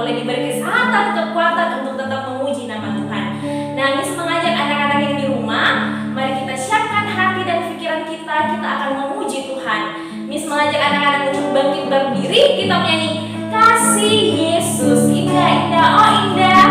boleh diberi kesehatan, kekuatan untuk tetap memuji nama Tuhan. Nah, Miss mengajak anak-anak yang di rumah, mari kita siapkan hati dan pikiran kita akan memuji Tuhan. Miss mengajak anak-anak untuk bangkit berdiri, kita menyanyi Kasih Yesus indah indah, oh indah.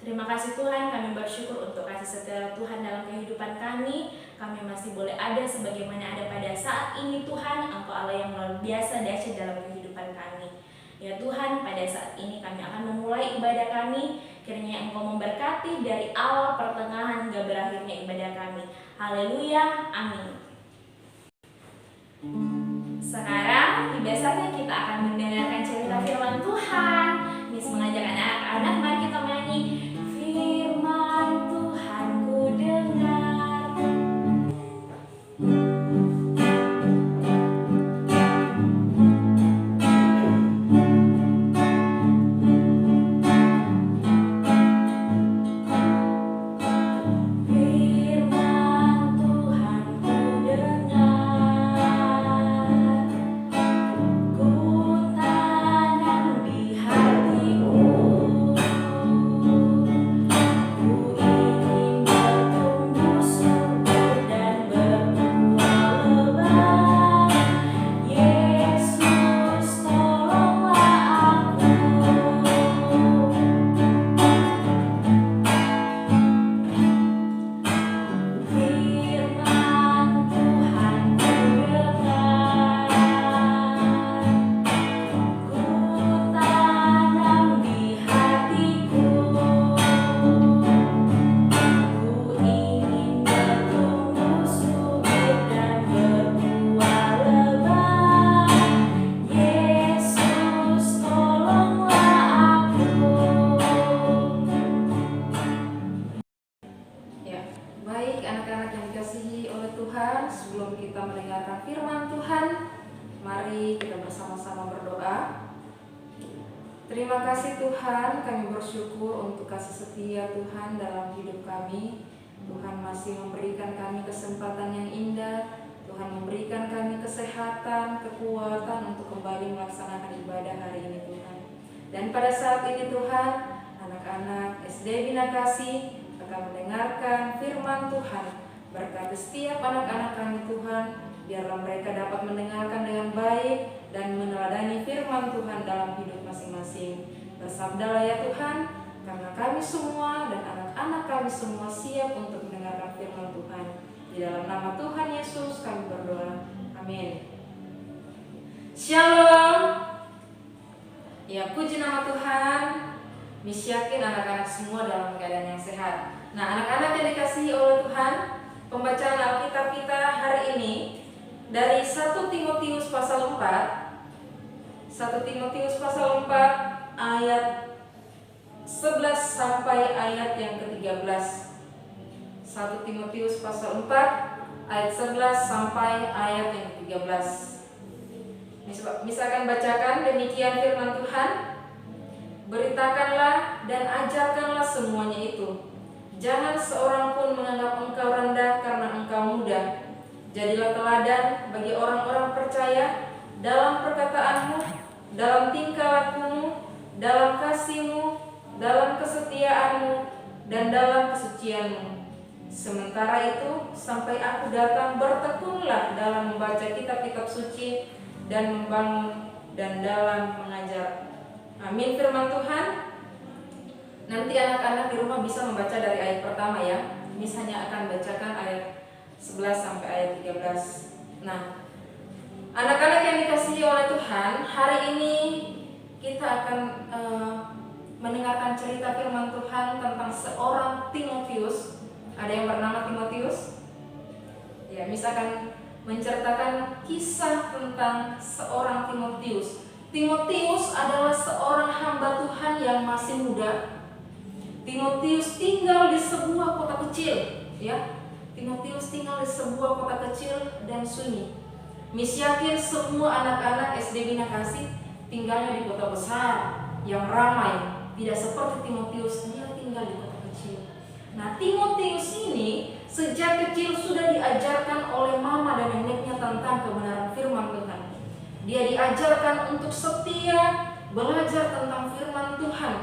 Terima kasih Tuhan, kami bersyukur untuk kasih setia Tuhan dalam kehidupan kami. Kami masih boleh ada sebagaimana ada pada saat ini Tuhan. Engkau Allah yang luar biasa dahsyat dalam kehidupan kami. Ya Tuhan, pada saat ini kami akan memulai ibadah kami. Kiranya Engkau memberkati dari awal, pertengahan, hingga berakhirnya ibadah kami. Haleluya, amin. Sekarang biasanya kita akan mendengarkan cerita firman Tuhan. Miss mengajak anak-anak, mari kita menyanyi Firman Tuhan ku dengar. Sebelum kita mendengarkan firman Tuhan, mari kita bersama-sama berdoa. Terima kasih Tuhan, kami bersyukur untuk kasih setia Tuhan dalam hidup kami. Tuhan masih memberikan kami kesempatan yang indah. Tuhan memberikan kami kesehatan, kekuatan untuk kembali melaksanakan ibadah hari ini Tuhan. Dan pada saat ini Tuhan, anak-anak SD Bina Kasih akan mendengarkan firman Tuhan. Berkati setiap anak-anak kami Tuhan, biarlah mereka dapat mendengarkan dengan baik dan meneladani firman Tuhan dalam hidup masing-masing. Bersabdalah ya Tuhan, karena kami semua dan anak-anak kami semua siap untuk mendengarkan firman Tuhan. Di dalam nama Tuhan Yesus kami berdoa, amin. Shalom. Ya, puji nama Tuhan. Miss yakin anak-anak semua dalam keadaan yang sehat. Nah, anak-anak yang dikasihi oleh Tuhan, pembacaan Alkitab kita hari ini dari 1 Timotius pasal 4. 1 Timotius pasal 4 ayat 11 sampai ayat yang ke-13. 1 Timotius pasal 4 ayat 11 sampai ayat yang ke-13. Misalkan bacakan demikian firman Tuhan. Beritakanlah dan ajarkanlah semuanya itu. Jangan seorang pun menganggap engkau rendah karena engkau muda. Jadilah teladan bagi orang-orang percaya dalam perkataanmu, dalam tingkah lakumu, dalam kasihmu, dalam kesetiaanmu, dan dalam kesucianmu. Sementara itu, sampai aku datang, bertekunlah dalam membaca kitab-kitab suci dan membangun dan dalam mengajar. Amin firman Tuhan. Nanti anak-anak di rumah bisa membaca dari ayat pertama ya. Misalnya akan bacakan ayat 11 sampai ayat 13. Nah, anak-anak yang dikasihi oleh Tuhan, hari ini kita akan mendengarkan cerita firman Tuhan tentang seorang Timotius. Ada yang bernama Timotius? Ya, misalkan menceritakan kisah tentang seorang Timotius. Timotius adalah seorang hamba Tuhan yang masih muda. Timotius tinggal di sebuah kota kecil, ya. Timotius tinggal di sebuah kota kecil dan sunyi. Miss yakin semua anak-anak SD Bina Kasih tinggalnya di kota besar yang ramai. Tidak seperti Timotius, dia tinggal di kota kecil. Nah, Timotius ini sejak kecil sudah diajarkan oleh mama dan neneknya tentang kebenaran firman Tuhan. Dia diajarkan untuk setia, belajar tentang firman Tuhan.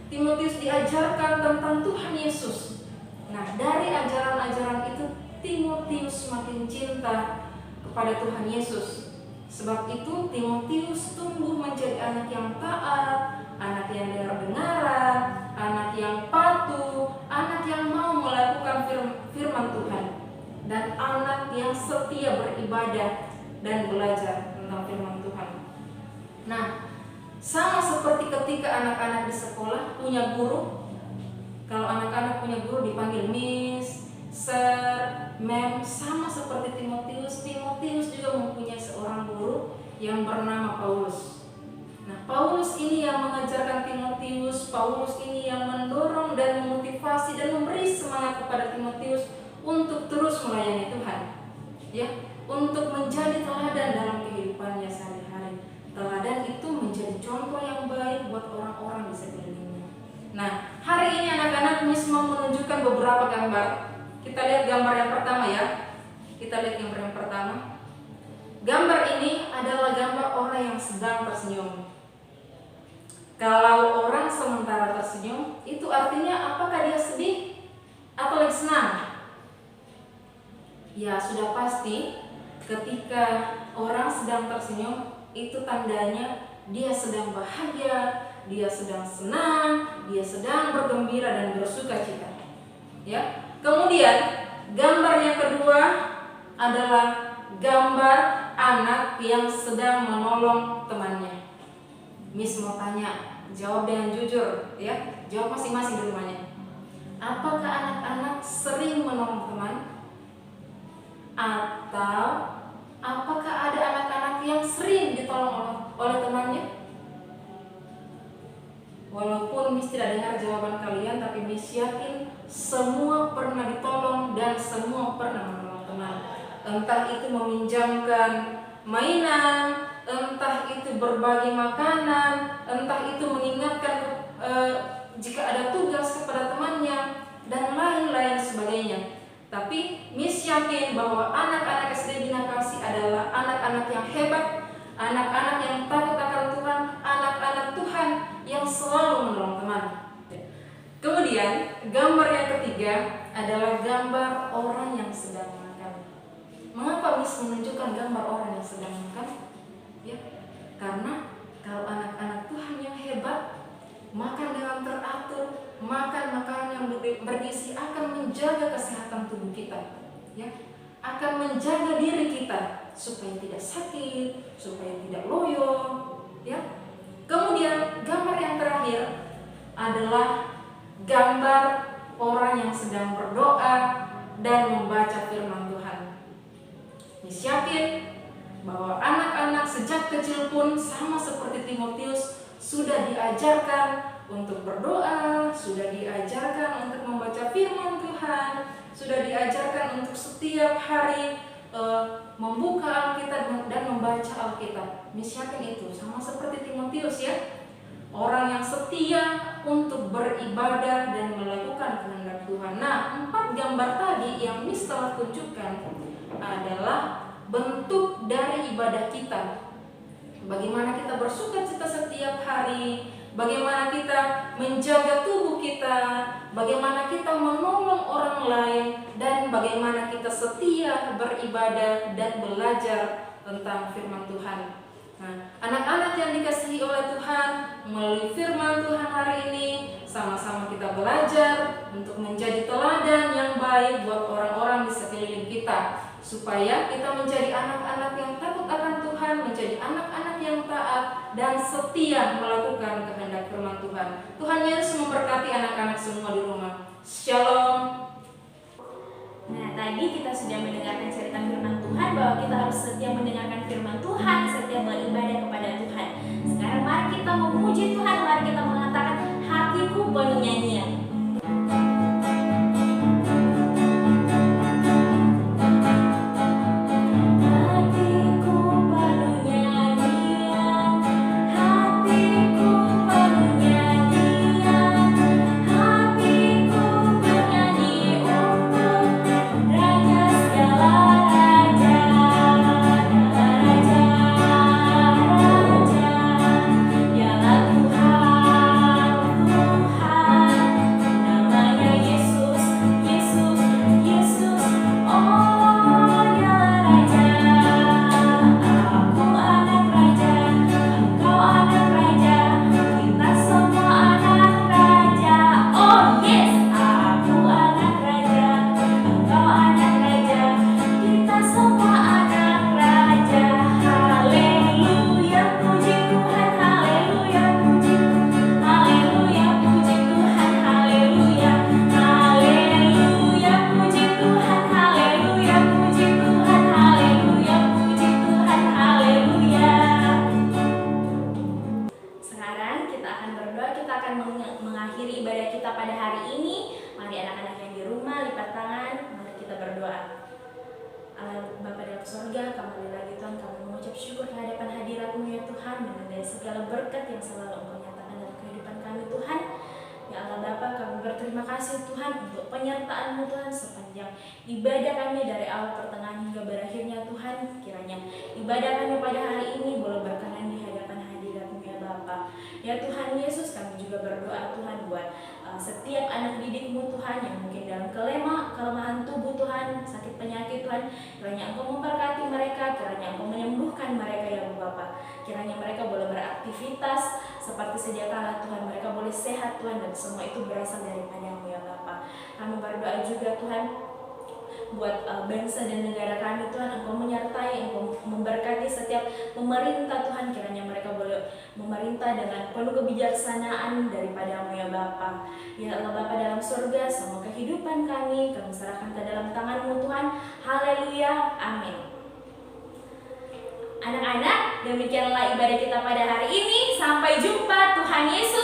Timotius diajarkan tentang Tuhan Yesus. Nah, dari ajaran-ajaran itu Timotius makin cinta kepada Tuhan Yesus. Sebab itu Timotius tumbuh menjadi anak yang taat, anak yang dengar-dengaran, anak yang patuh, anak yang mau melakukan firman Tuhan, dan anak yang setia beribadah dan belajar tentang firman Tuhan. Nah, sama seperti ketika anak-anak di sekolah punya guru. Kalau anak-anak punya guru dipanggil Miss, Sir, Ma'am. Sama seperti Timotius. Timotius juga mempunyai seorang guru yang bernama Paulus. Nah, Paulus ini yang mengajarkan Timotius. Paulus ini yang mendorong dan memotivasi dan memberi semangat kepada Timotius untuk terus melayani Tuhan, ya, untuk menjadi teladan dalam kehidupannya sehari-hari. Teladan itu menjadi contoh yang baik buat orang-orang di sekelilingnya. Nah, hari ini anak-anak Miss mau menunjukkan beberapa gambar. Kita lihat gambar yang pertama ya. Kita lihat gambar yang pertama. Gambar ini adalah gambar orang yang sedang tersenyum. Kalau orang sementara tersenyum, itu artinya apakah dia sedih atau lagi senang? Ya, sudah pasti ketika orang sedang tersenyum, itu tandanya dia sedang bahagia, dia sedang senang, dia sedang bergembira dan bersuka cita. Ya. Kemudian gambar yang kedua adalah gambar anak yang sedang menolong temannya. Miss mau tanya, jawab dengan jujur, ya. Jawab masing-masing di rumahnya. Apakah anak-anak sering menolong teman? Atau apakah ada anak-anak yang sering ditolong oleh temannya? Walaupun Miss tidak dengar jawaban kalian, tapi Miss yakin semua pernah ditolong dan semua pernah menolong teman. Entah itu meminjamkan mainan, entah itu berbagi makanan, entah itu mengingatkan jika ada tugas kepada temannya, dan lain-lain sebagainya. Tapi Miss yakin bahwa anak-anak SD Bina Kasih adalah anak-anak yang hebat, anak-anak yang takut akan Tuhan, anak-anak Tuhan yang selalu menolong teman. Kemudian gambar yang ketiga adalah gambar orang yang sedang makan. Mengapa Miss menunjukkan gambar orang yang sedang makan? Ya, karena kalau anak-anak Tuhan yang hebat, makan dengan teratur, makan makanan yang bergizi akan menjaga kesehatan tubuh kita, ya, akan menjaga diri kita supaya tidak sakit, supaya tidak loyo, ya. Kemudian gambar yang terakhir adalah gambar orang yang sedang berdoa dan membaca firman Tuhan. Miss yakin bahwa anak-anak sejak kecil pun sama seperti Timotius sudah diajarkan untuk berdoa, sudah diajarkan untuk membaca firman Tuhan, sudah diajarkan untuk setiap hari membuka Alkitab dan membaca Alkitab. Miss yakin itu sama seperti Timotius, ya. Orang yang setia untuk beribadah dan melakukan kehendak Tuhan. Nah, 4 gambar tadi yang Miss telah tunjukkan adalah bentuk dari ibadah kita. Bagaimana kita bersuka cita setiap hari, bagaimana kita menjaga tubuh kita, bagaimana kita menolong orang lain, dan bagaimana kita setia beribadah dan belajar tentang firman Tuhan. Nah, anak-anak yang melalui firman Tuhan hari ini sama-sama kita belajar untuk menjadi teladan yang baik buat orang-orang di sekeliling kita, supaya kita menjadi anak-anak yang takut akan Tuhan, menjadi anak-anak yang taat dan setia melakukan kehendak firman Tuhan. Tuhan Yesus memberkati anak-anak semua di rumah. Shalom. Nah, tadi kita sudah mendengarkan cerita firman Tuhan bahwa kita harus setia mendengarkan firman Tuhan, setia beribadah kepada Tuhan. Sekarang mari kita memuji Tuhan, mari kita mengatakan hatiku penuh nyanyian. Mengakhiri ibadah kita pada hari ini. Mari anak-anak yang di rumah lipat tangan, mari kita berdoa. Allah Bapa dalam surga, kembali lagi Tuhan, kami mengucap syukur kehadapan hadirat-Mu ya Tuhan, mengenai segala berkat yang selalu Engkau nyatakan dalam kehidupan kami Tuhan. Ya Allah Bapa, kami berterima kasih Tuhan untuk penyertaan-Mu Tuhan sepanjang ibadah kami dari awal pertengahan hingga berakhirnya Tuhan. Kiranya ibadah kami pada hari ini boleh berkenan di hadapan hadirat-Mu ya Bapa. Ya Tuhan Yesus, kami juga berdoa Tuhan buat setiap anak didik-Mu Tuhan yang mungkin dalam kelemahan tubuh Tuhan, sakit penyakit Tuhan. Kiranya Engkau memberkati mereka, kiranya Engkau menyembuhkan mereka ya Bapa. Kiranya mereka boleh beraktivitas seperti sedia kala Tuhan, mereka boleh sehat Tuhan, dan semua itu berasal daripada-Mu ya Bapa. Kami berdoa juga Tuhan buat bangsa dan negara kami Tuhan, Engkau menyertai, Engkau memberkati setiap pemerintah Tuhan. Kiranya mereka boleh memerintah dengan penuh kebijaksanaan daripada-Mu ya Bapa. Ya Allah Bapa dalam surga, semua kehidupan kami serahkan ke dalam tangan-Mu Tuhan. Haleluya, amin. Anak-anak, demikianlah ibadah kita pada hari ini. Sampai jumpa, Tuhan Yesus